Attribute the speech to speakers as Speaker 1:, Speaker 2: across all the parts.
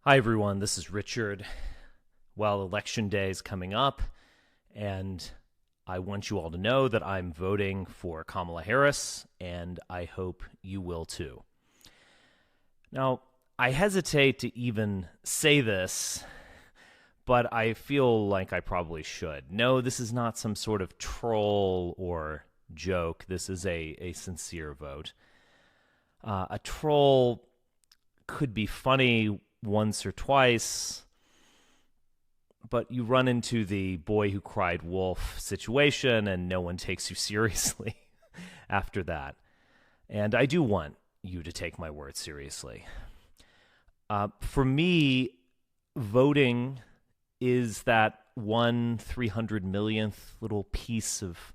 Speaker 1: Hi, everyone. This is Richard. Well, Election Day is coming up, and I want you all to know that I'm voting for Kamala Harris, and I hope you will too. Now, I hesitate to even say this, but I feel like I probably should. No, this is not some sort of troll or joke. This is a sincere vote. A troll could be funny once or twice, but you run into the boy who cried wolf situation and no one takes you seriously after that. And I do want you to take my word seriously. For me, voting is that 1/300 millionth little piece of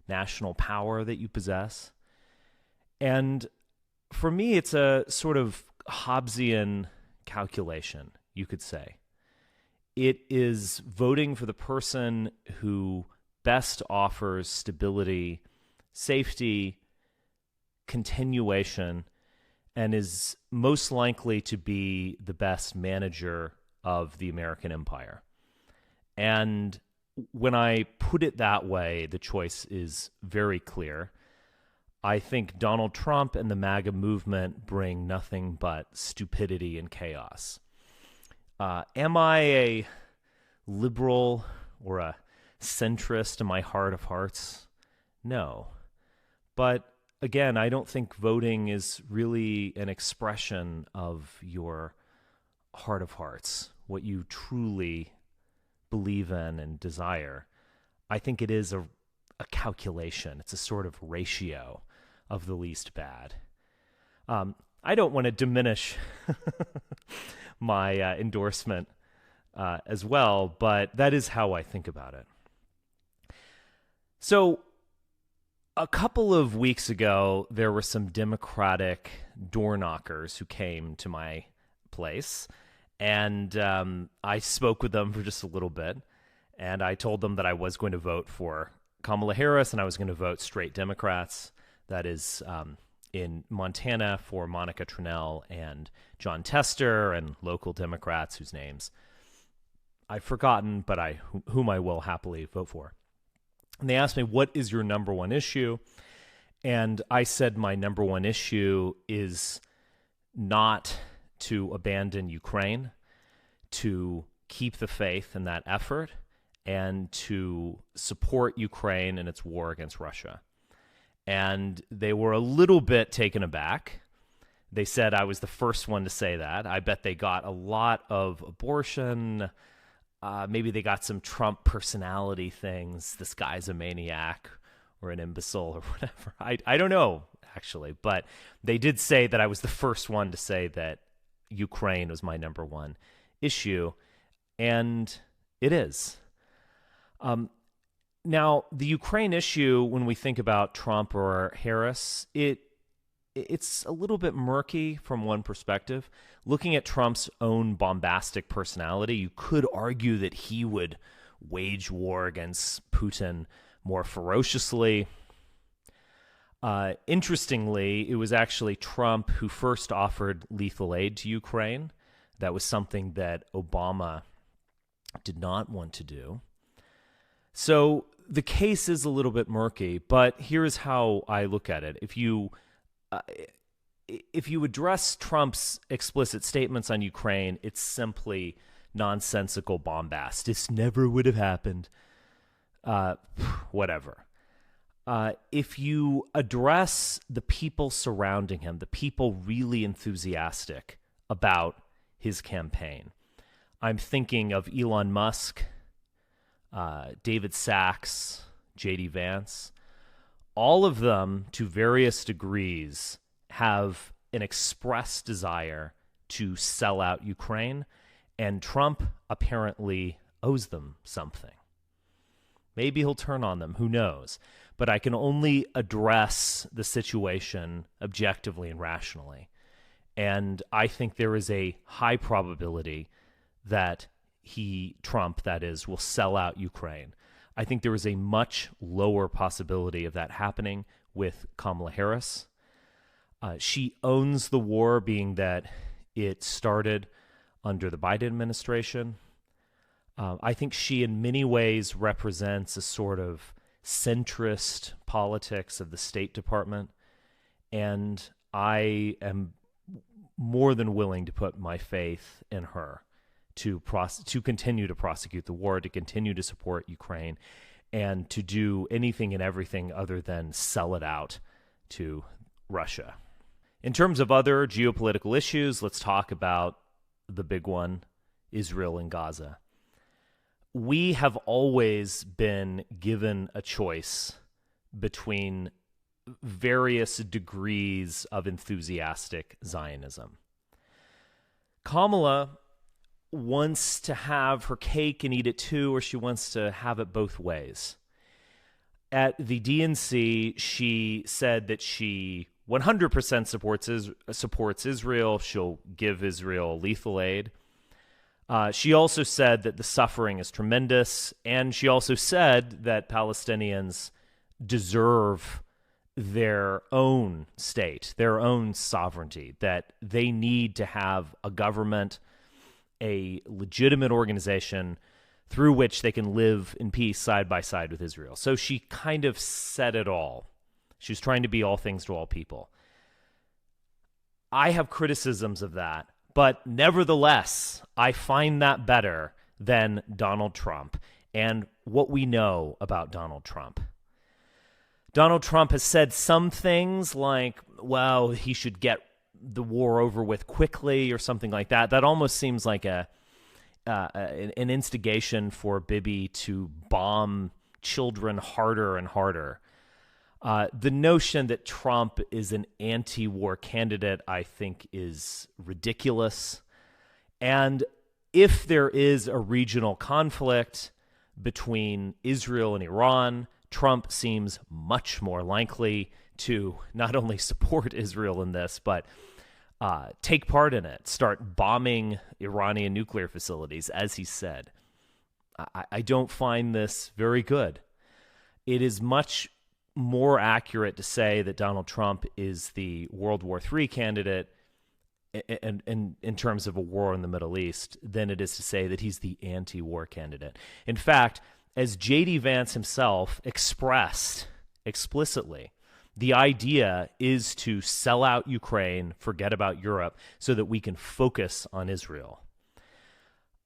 Speaker 1: national power that you possess. And for me, it's a sort of Hobbesian calculation, you could say. It is voting for the person who best offers stability, safety, continuation, and is most likely to be the best manager of the American empire. And when I put it that way, the choice is very clear. I think Donald Trump and the MAGA movement bring nothing but stupidity and chaos. Am I a liberal or a centrist in my heart of hearts? No. But again, I don't think voting is really an expression of your heart of hearts, what you truly believe in and desire. I think it is a calculation. It's a sort of ratio of the least bad. I don't want to diminish my endorsement as well, but that is how I think about it. So, a couple of weeks ago, there were some Democratic door knockers who came to my place, and I spoke with them for just a little bit, and I told them that I was going to vote for Kamala Harris, and I was going to vote straight Democrats. That is in Montana for Monica Tranel and John Tester, and local Democrats whose names I've forgotten, but whom I will happily vote for. And they asked me, what is your number one issue? And I said my number one issue is not to abandon Ukraine, to keep the faith in that effort, and to support Ukraine in its war against Russia. And they were a little bit taken aback. They said I was the first one to say that. I bet they got a lot of abortion. Maybe they got some Trump personality things. This guy's a maniac or an imbecile or whatever. I don't know, actually. But they did say that I was the first one to say that Ukraine was my number one issue. And it is. Now, the Ukraine issue, when we think about Trump or Harris, it's a little bit murky from one perspective. Looking at Trump's own bombastic personality, you could argue that he would wage war against Putin more ferociously. Interestingly, it was actually Trump who first offered lethal aid to Ukraine. That was something that Obama did not want to do. So the case is a little bit murky, but here's how I look at it. If you address Trump's explicit statements on Ukraine, it's simply nonsensical bombast. This never would have happened. Whatever. If you address the people surrounding him, the people really enthusiastic about his campaign, I'm thinking of Elon Musk, David Sachs, J.D. Vance. All of them, to various degrees, have an express desire to sell out Ukraine, and Trump apparently owes them something. Maybe he'll turn on them, who knows? But I can only address the situation objectively and rationally. And I think there is a high probability that Trump, that is, will sell out Ukraine. I think there is a much lower possibility of that happening with Kamala Harris. She owns the war, being that it started under the Biden administration. I think she, in many ways, represents a sort of centrist politics of the State Department, and I am more than willing to put my faith in her to continue to prosecute the war, to continue to support Ukraine, and to do anything and everything other than sell it out to Russia. In terms of other geopolitical issues, let's talk about the big one, Israel and Gaza. We have always been given a choice between various degrees of enthusiastic Zionism. Kamala wants to have her cake and eat it too, or she wants to have it both ways. At the DNC, she said that she 100% supports Israel. She'll give Israel lethal aid. She also said that the suffering is tremendous, and she also said that Palestinians deserve their own state, their own sovereignty, that they need to have a government, a legitimate organization through which they can live in peace side by side with Israel. So she kind of said it all. She was trying to be all things to all people. I have criticisms of that. But nevertheless, I find that better than Donald Trump and what we know about Donald Trump. Donald Trump has said some things like, well, he should get the war over with quickly or something like that. That almost seems like an instigation for Bibi to bomb children harder and harder. The notion that Trump is an anti-war candidate, I think, is ridiculous. And if there is a regional conflict between Israel and Iran, Trump seems much more likely to not only support Israel in this, but take part in it, start bombing Iranian nuclear facilities, as he said. I don't find this very good. It is much more accurate to say that Donald Trump is the World War III candidate in terms of a war in the Middle East than it is to say that he's the anti-war candidate. In fact, as J.D. Vance himself expressed explicitly, the idea is to sell out Ukraine, forget about Europe, so that we can focus on Israel.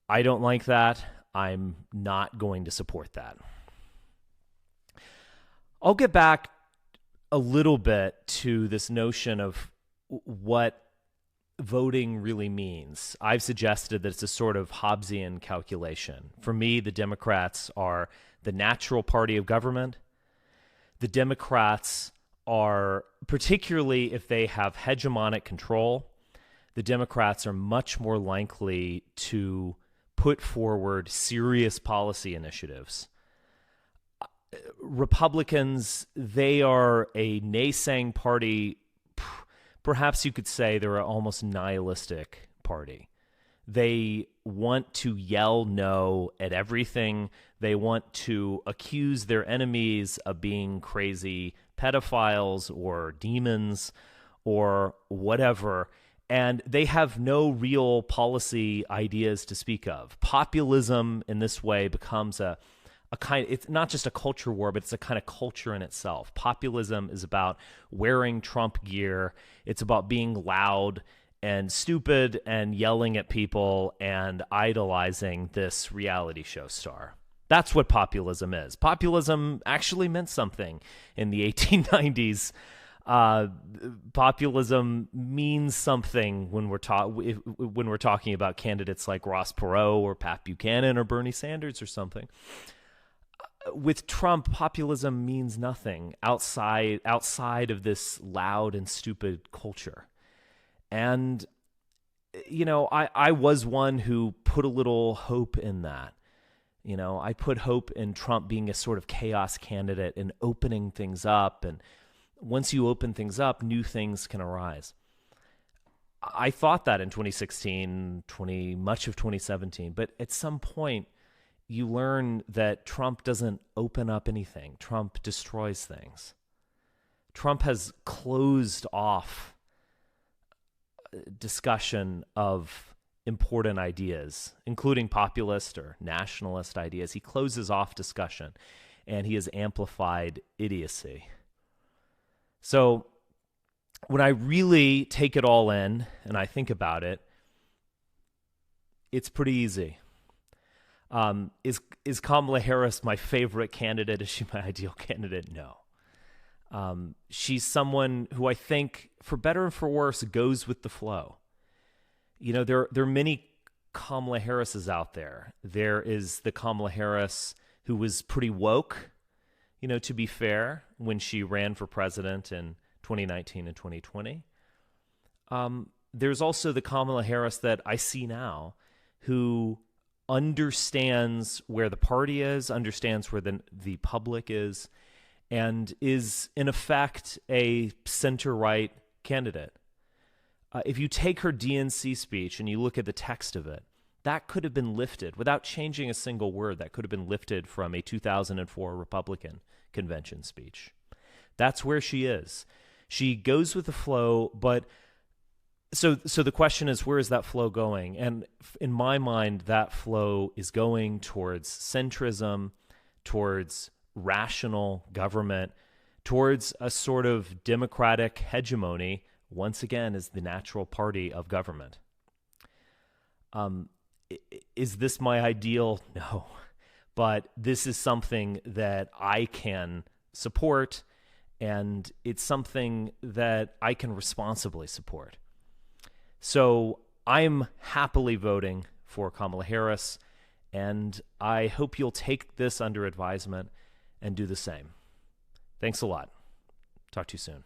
Speaker 1: I don't like that. I'm not going to support that. I'll get back a little bit to this notion of what voting really means. I've suggested that it's a sort of Hobbesian calculation. For me, the Democrats are the natural party of government. The Democrats are, particularly if they have hegemonic control, the Democrats are much more likely to put forward serious policy initiatives. Republicans, they are a naysaying party. Perhaps you could say they're an almost nihilistic party. They want to yell no at everything. They want to accuse their enemies of being crazy pedophiles or demons or whatever. And they have no real policy ideas to speak of. Populism in this way becomes a kind, it's not just a culture war, but it's a kind of culture in itself. Populism is about wearing Trump gear. It's about being loud and stupid and yelling at people and idolizing this reality show star. That's what populism is. Populism actually meant something in the 1890s. Populism means something when we're talking about candidates like Ross Perot or Pat Buchanan or Bernie Sanders or something. With Trump, populism means nothing outside of this loud and stupid culture. And, you know, I was one who put a little hope in that. You know, I put hope in Trump being a sort of chaos candidate and opening things up. And once you open things up, new things can arise. I thought that in 2016, much of 2017. But at some point, you learn that Trump doesn't open up anything. Trump destroys things. Trump has closed off discussion of important ideas, including populist or nationalist ideas. He closes off discussion, and he has amplified idiocy. So when I really take it all in and I think about it, it's pretty easy. Is Kamala Harris my favorite candidate? Is she my ideal candidate? No. She's someone who I think, for better and for worse, goes with the flow. You know, there are many Kamala Harrises out there. There is the Kamala Harris who was pretty woke, you know, to be fair, when she ran for president in 2019 and 2020. There's also the Kamala Harris that I see now who understands where the party is, understands where the public is, and is, in effect, a center-right candidate. If you take her DNC speech and you look at the text of it, that could have been lifted, without changing a single word, that could have been lifted from a 2004 Republican convention speech. That's where she is. She goes with the flow, but so the question is, where is that flow going? And in my mind, that flow is going towards centrism, towards rational government, towards a sort of democratic hegemony, once again, as the natural party of government. Is this my ideal? No. But this is something that I can support, and it's something that I can responsibly support. So I'm happily voting for Kamala Harris, and I hope you'll take this under advisement and do the same. Thanks a lot. Talk to you soon.